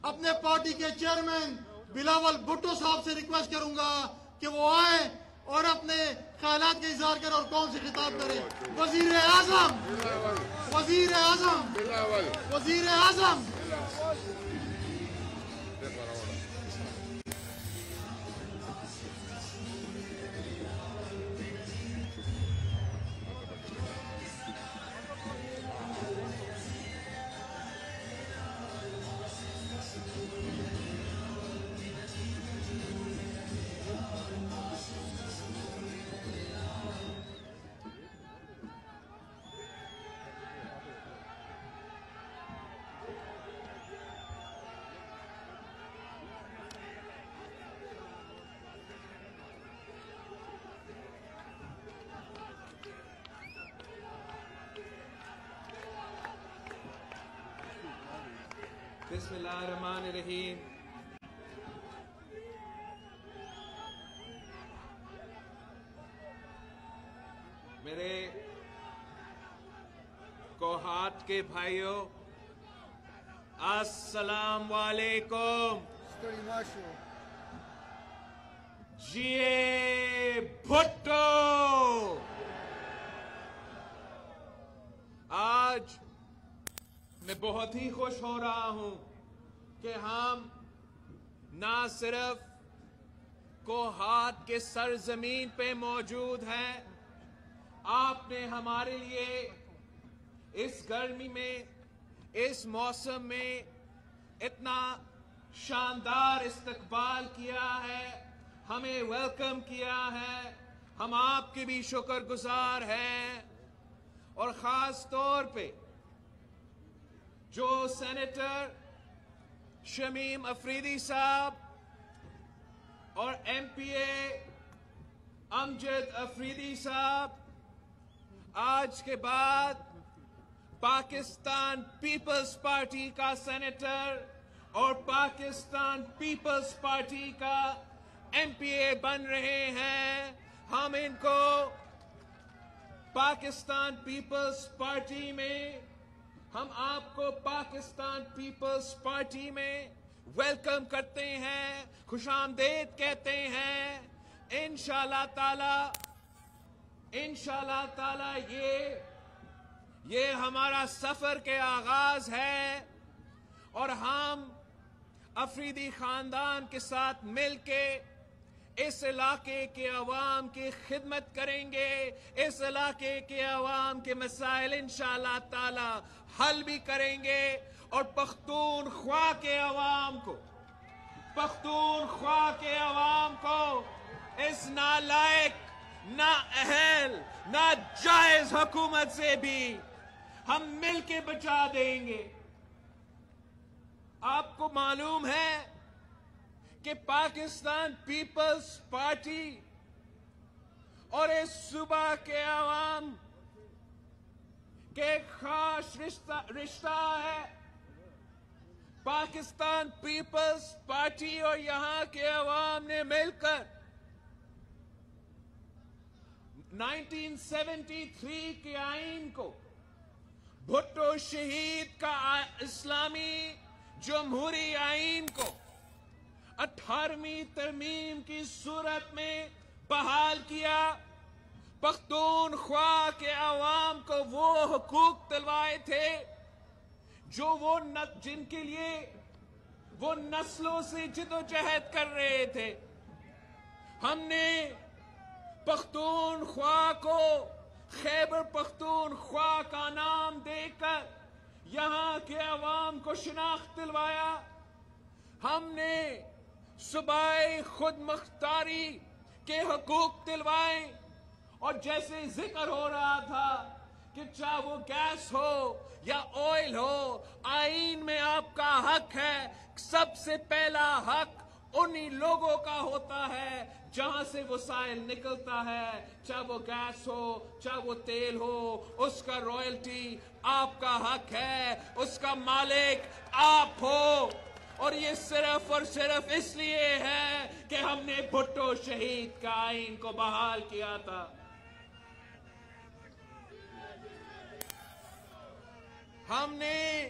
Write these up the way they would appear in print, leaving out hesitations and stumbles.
اپنے پارٹی کے چیئرمین بلاول بھٹو صاحب سے ریکویسٹ کروں گا کہ وہ آئے اور اپنے خیالات کا اظہار کرے اور کون سے خطاب کرے. وزیر اعظم وزیر اعظم وزیر اعظم بسم اللہ الرحمن الرحیم. میرے کوہات کے بھائیوں، السلام علیکم. جیے بھٹو. آج میں بہت ہی خوش ہو رہا ہوں کہ ہم نہ صرف کوہات کے سرزمین پہ موجود ہیں، آپ نے ہمارے لیے اس گرمی میں، اس موسم میں اتنا شاندار استقبال کیا ہے، ہمیں ویلکم کیا ہے. ہم آپ کے بھی شکر گزار ہیں. اور خاص طور پہ جو سینیٹر شمیم افریدی صاحب اور ایم پی اے امجد افریدی صاحب آج کے بعد پاکستان پیپلز پارٹی کا سینیٹر اور پاکستان پیپلز پارٹی کا ایم پی اے بن رہے ہیں. ہم ان کو پاکستان پیپلز پارٹی میں، ہم آپ کو پاکستان پیپلز پارٹی میں ویلکم کرتے ہیں، خوش آمدید کہتے ہیں. انشاءاللہ تعالی یہ ہمارا سفر کے آغاز ہے اور ہم افریدی خاندان کے ساتھ مل کے اس علاقے کے عوام کی خدمت کریں گے. اس علاقے کے عوام کے مسائل انشاءاللہ تعالی حل بھی کریں گے اور پختونخوا کے عوام کو اس نالائق، نااہل، ناجائز حکومت سے بھی ہم مل کے بچا دیں گے. آپ کو معلوم ہے کہ پاکستان پیپلز پارٹی اور اس صوبہ کے عوام کے خاص رشتہ ہے. پاکستان پیپلز پارٹی اور یہاں کے عوام نے مل کر 1973 کے آئین کو، بھٹو شہید کا اسلامی جمہوری آئین کو 18ویں ترمیم کی صورت میں بحال کیا. پختونخوا کے عوام کو وہ حقوق دلوائے تھے جن کے لیے وہ نسلوں سے جدوجہد کر رہے تھے. ہم نے پختونخوا کو خیبر پختونخوا کا نام دے کر یہاں کے عوام کو شناخت دلوایا. ہم نے صوبائی خود مختاری کے حقوق دلوائے اور جیسے ذکر ہو رہا تھا کہ چاہے وہ گیس ہو یا آئل ہو، آئین میں آپ کا حق ہے. سب سے پہلا حق انہی لوگوں کا ہوتا ہے جہاں سے وسائل نکلتا ہے، چاہے وہ گیس ہو، چاہے وہ تیل ہو، اس کا رائلٹی آپ کا حق ہے، اس کا مالک آپ ہو. اور یہ صرف اور صرف اس لیے ہے کہ ہم نے بھٹو شہید کا آئین کو بحال کیا تھا. ہم نے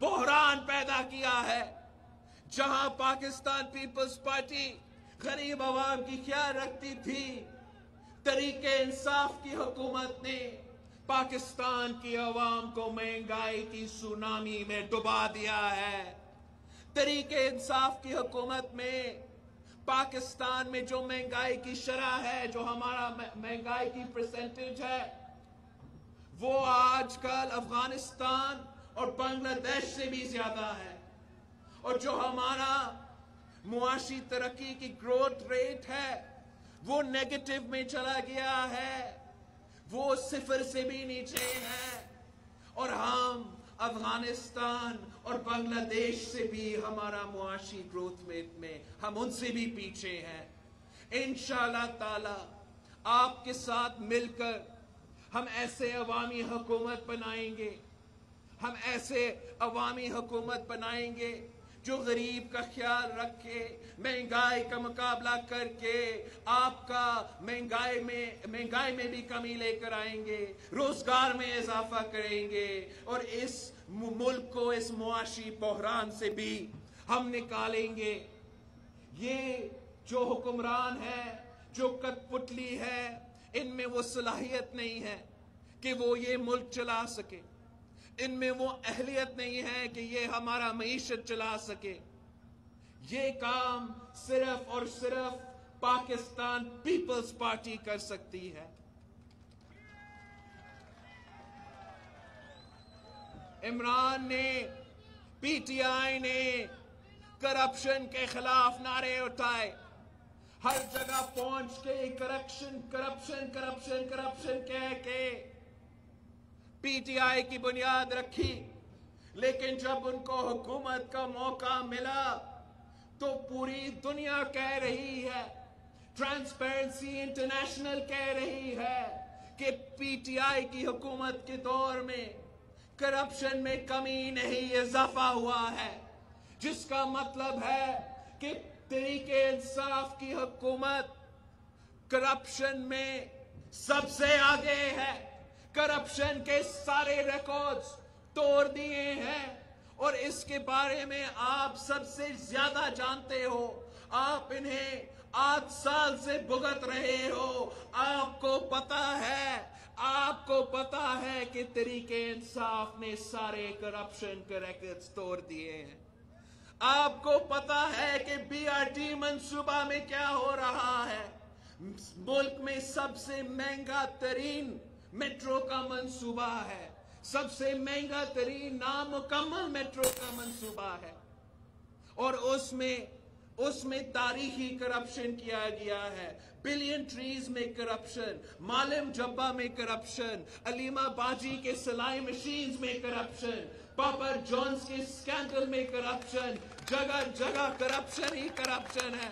بحران پیدا کیا ہے. جہاں پاکستان پیپلز پارٹی غریب عوام کی خیال رکھتی تھی، تحریک انصاف کی حکومت نے پاکستان کی عوام کو مہنگائی کی سونامی میں ڈبا دیا ہے. تحریک انصاف کی حکومت میں پاکستان میں جو مہنگائی کی شرح ہے، جو ہمارا مہنگائی کی پرسنٹیج ہے، وہ آج کل افغانستان اور بنگلہ دیش سے بھی زیادہ ہے. اور جو ہمارا معاشی ترقی کی گروتھ ریٹ ہے وہ نیگیٹو میں چلا گیا ہے، وہ 0 سے بھی نیچے ہے. اور ہم افغانستان اور بنگلہ دیش سے بھی ہمارا معاشی گروتھ میں ہم ان سے بھی پیچھے ہیں. انشاءاللہ تعالی آپ کے ساتھ مل کر ہم ایسے عوامی حکومت بنائیں گے، ہم ایسے عوامی حکومت بنائیں گے جو غریب کا خیال رکھے، مہنگائی کا مقابلہ کر کے آپ کا مہنگائی میں بھی کمی لے کر آئیں گے، روزگار میں اضافہ کریں گے، اور اس ملک کو اس معاشی بحران سے بھی ہم نکالیں گے. یہ جو حکمران ہے، جو کٹ پتلی ہے، ان میں وہ صلاحیت نہیں ہے کہ وہ یہ ملک چلا سکے، ان میں وہ اہلیت نہیں ہے کہ یہ ہمارا معیشت چلا سکے. یہ کام صرف اور صرف پاکستان پیپلز پارٹی کر سکتی ہے. عمران نے، پی ٹی آئی نے کرپشن کے خلاف نعرے اٹھائے، ہر جگہ پہنچ کے کرپشن کرپشن کرپشن کرپشن کہہ کے پی ٹی آئی کی بنیاد رکھی. لیکن جب ان کو حکومت کا موقع ملا تو پوری دنیا کہہ رہی ہے، ٹرانسپیرنسی انٹرنیشنل کہہ رہی ہے کہ پی ٹی آئی کی حکومت کے دور میں کرپشن میں کمی نہیں، اضافہ ہوا ہے. جس کا مطلب ہے کہ تحریک انصاف کی حکومت کرپشن میں سب سے آگے ہے، کرپشن کے سارے ریکارڈز توڑ دیے ہیں. اور اس کے بارے میں آپ سب سے زیادہ جانتے ہو، آپ انہیں 8 سال سے بھگت رہے ہو. آپ کو پتا ہے کہ تحریک انصاف نے سارے کرپشن کے ریکارڈز توڑ دیے ہیں. آپ کو پتا ہے کہ بی آر ٹی منصوبہ میں کیا ہو رہا ہے. ملک میں سب سے مہنگا ترین میٹرو کا منصوبہ ہے، سب سے مہنگا ترین نامکمل میٹرو کا منصوبہ ہے، اور اس میں تاریخی کرپشن کیا گیا ہے. بلین ٹریز میں کرپشن، معلم جبہ میں کرپشن، علیمہ باجی کے سلائی مشینز میں کرپشن، پاپر جونز کے سکینڈل میں کرپشن، جگہ جگہ کرپشن ہی کرپشن ہے.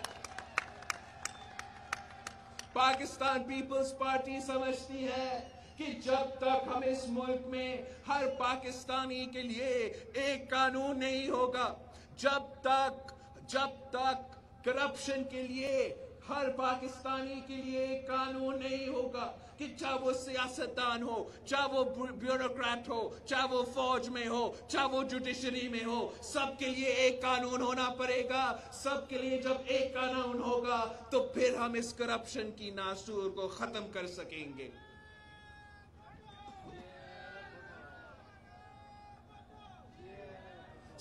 پاکستان پیپلز پارٹی سمجھتی ہے کہ جب تک ہم اس ملک میں ہر پاکستانی کے لیے ایک قانون نہیں ہوگا، جب تک کرپشن کے لیے ہر پاکستانی کے لیے ایک قانون نہیں ہوگا، کہ چاہے وہ سیاستدان ہو، چاہے وہ بیوروکریٹ ہو، چاہے وہ فوج میں ہو، چاہے وہ جوڈیشری میں ہو، سب کے لیے ایک قانون ہونا پڑے گا. سب کے لیے جب ایک قانون ہوگا تو پھر ہم اس کرپشن کی ناسور کو ختم کر سکیں گے.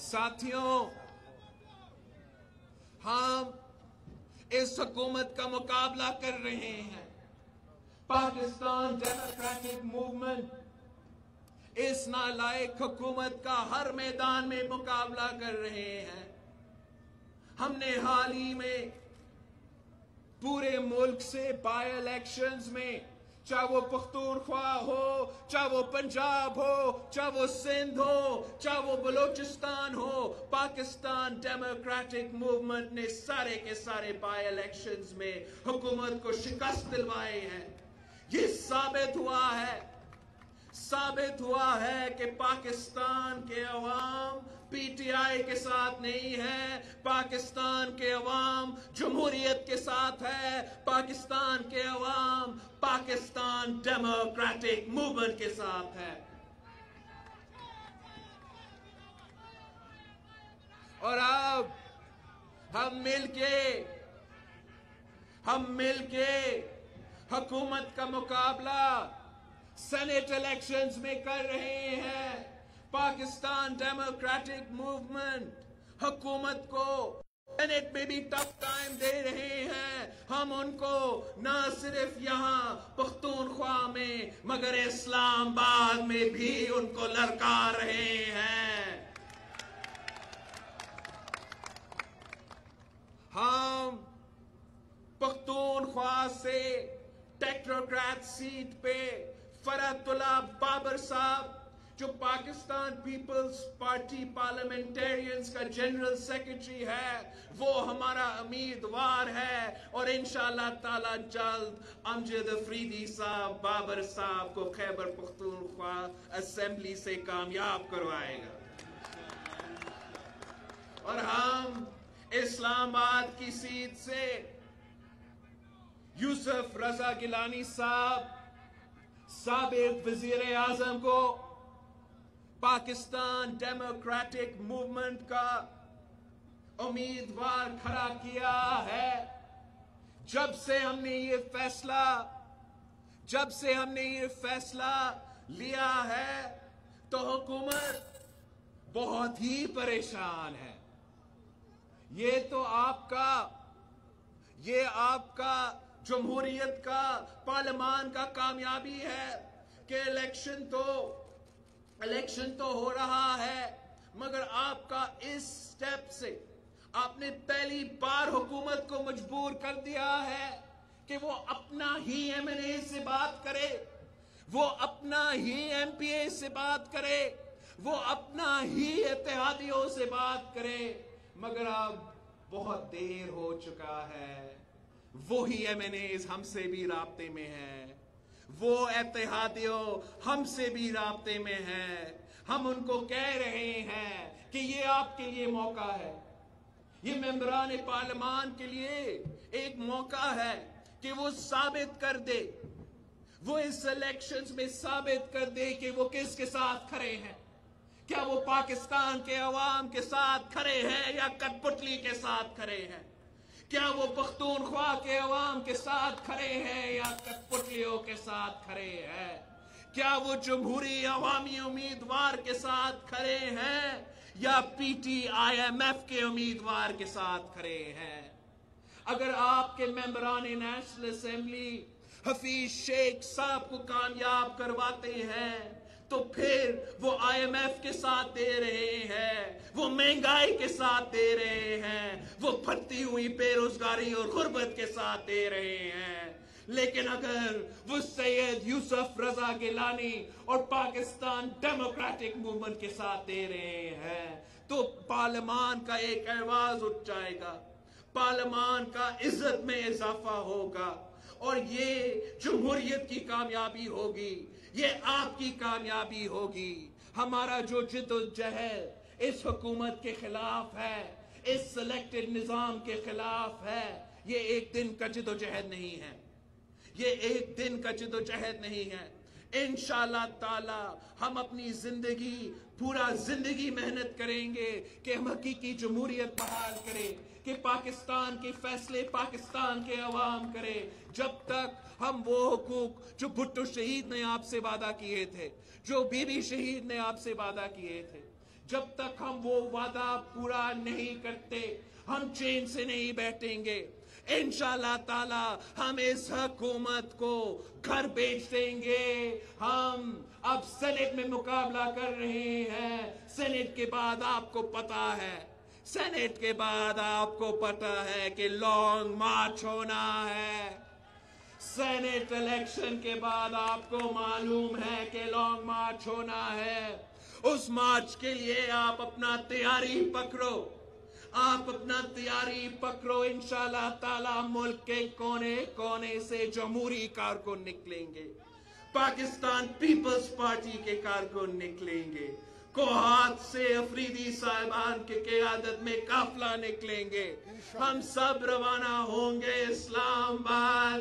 ساتھیوں، ہم اس حکومت کا مقابلہ کر رہے ہیں. پاکستان ڈیموکریٹک موومنٹ اس نالائق حکومت کا ہر میدان میں مقابلہ کر رہے ہیں. ہم نے حال ہی میں پورے ملک سے بائی الیکشنز میں، چاہے وہ پختونخوا ہو، چاہے وہ پنجاب ہو، چاہے وہ سندھ ہو، چاہے وہ بلوچستان ہو، پاکستان ڈیموکریٹک موومنٹ نے سارے کے سارے بائی الیکشنز میں حکومت کو شکست دلوائے ہیں. یہ ثابت ہوا ہے کہ پاکستان کے عوام پی ٹی آئی کے ساتھ نہیں ہے، پاکستان کے عوام جمہوریت کے ساتھ ہے، پاکستان کے عوام پاکستان ڈیموکریٹک موومنٹ کے ساتھ ہے. اور اب ہم مل کے حکومت کا مقابلہ سینیٹ الیکشنز میں کر رہے ہیں. پاکستان ڈیموکریٹک موومنٹ حکومت کو سینیٹ میں بھی ٹف ٹائم دے رہے ہیں. ہم ان کو نہ صرف یہاں پختونخوا میں مگر اسلام آباد میں بھی ان کو للکار رہے ہیں. ہم پختونخوا سے ٹیکنوکریٹ سیٹ پہ فرحت اللہ بابر صاحب جو پاکستان پیپلز پارٹی پارلیمنٹیرینز کا جنرل سیکرٹری ہے وہ ہمارا امیدوار ہے اور انشاءاللہ تعالی جلد امجد افریدی صاحب بابر صاحب کو خیبر پختونخوا اسمبلی سے کامیاب کروائے گا. اور ہم اسلام آباد کی سیٹ سے یوسف رضا گیلانی صاحب سابق وزیر اعظم کو پاکستان ڈیموکریٹک موومنٹ کا امیدوار کھڑا کیا ہے. جب سے ہم نے یہ فیصلہ لیا ہے تو حکومت بہت ہی پریشان ہے. یہ آپ کا جمہوریت کا پارلیمان کا کامیابی ہے کہ الیکشن تو ہو رہا ہے مگر آپ کا اس سٹیپ سے آپ نے پہلی بار حکومت کو مجبور کر دیا ہے کہ وہ اپنا ہی ایم این اے سے بات کرے, وہ اپنا ہی ایم پی اے سے بات کرے, وہ اپنا ہی اتحادیوں سے بات کرے. مگر اب بہت دیر ہو چکا ہے. وہی ایم این ایز ہم سے بھی رابطے میں ہیں, وہ اتحادیوں ہم سے بھی رابطے میں ہیں. ہم ان کو کہہ رہے ہیں کہ یہ آپ کے لیے موقع ہے, یہ ممبران پارلیمان کے لیے ایک موقع ہے کہ وہ ثابت کر دے, وہ اس الیکشنز میں ثابت کر دے کہ وہ کس کے ساتھ کھڑے ہیں. کیا وہ پاکستان کے عوام کے ساتھ کھڑے ہیں یا کٹ پتلی کے ساتھ کھڑے ہیں؟ کیا وہ پختونخوا کے عوام کے ساتھ کھڑے ہیں یا کٹ پتلیوں کے ساتھ کھڑے ہیں؟ کیا وہ جمہوری عوامی امیدوار کے ساتھ کھڑے ہیں یا P T I M F کے امیدوار کے ساتھ کھڑے ہیں؟ اگر آپ کے ممبران نیشنل اسمبلی حفیظ شیخ صاحب کو کامیاب کرواتے ہیں تو پھر وہ آئی ایم ایف کے ساتھ دے رہے ہیں, وہ مہنگائی کے ساتھ دے رہے ہیں, وہ بڑھتی ہوئی بے روزگاری اور غربت کے ساتھ دے رہے ہیں. لیکن اگر وہ سید یوسف رضا گیلانی اور پاکستان ڈیموکریٹک موومنٹ کے ساتھ دے رہے ہیں تو پارلیمان کا ایک آواز اٹھ جائے گا, پارلیمان کا عزت میں اضافہ ہوگا اور یہ جمہوریت کی کامیابی ہوگی, یہ آپ کی کامیابی ہوگی. ہمارا جو جد و جہد اس حکومت کے خلاف ہے, اس سلیکٹڈ نظام کے خلاف ہے, یہ ایک دن کا جد و جہد نہیں ہے, یہ ایک دن کا جد و جہد نہیں ہے. انشاءاللہ تعالی ہم اپنی پورا زندگی محنت کریں گے کہ ہم حقیقی جمہوریت بحال کریں, کہ پاکستان کے فیصلے پاکستان کے عوام کرے. جب تک ہم وہ حقوق جو بھٹو شہید نے آپ سے وعدہ کیے تھے, جو بی بی شہید نے آپ سے وعدہ کیے تھے, جب تک ہم وہ وعدہ پورا نہیں کرتے ہم چین سے نہیں بیٹھیں گے. انشاءاللہ تعالی ہم اس حکومت کو گھر بیچ دیں گے. ہم اب سینیٹ میں مقابلہ کر رہے ہیں. سینیٹ کے بعد آپ کو پتا ہے کہ لانگ مارچ ہونا ہے. سینیٹ الیکشن کے بعد آپ کو معلوم ہے کہ لانگ مارچ ہونا ہے. اس مارچ کے لیے آپ اپنا تیاری پکڑو. انشاءاللہ تعالی ملک کے کونے کونے سے جمہوری کارکن نکلیں گے, پاکستان پیپلز پارٹی کے کارکن نکلیں گے, کوہات سے افریدی صاحبان کی قیادت میں قافلہ نکلیں گے. ہم سب روانہ ہوں گے اسلام آباد.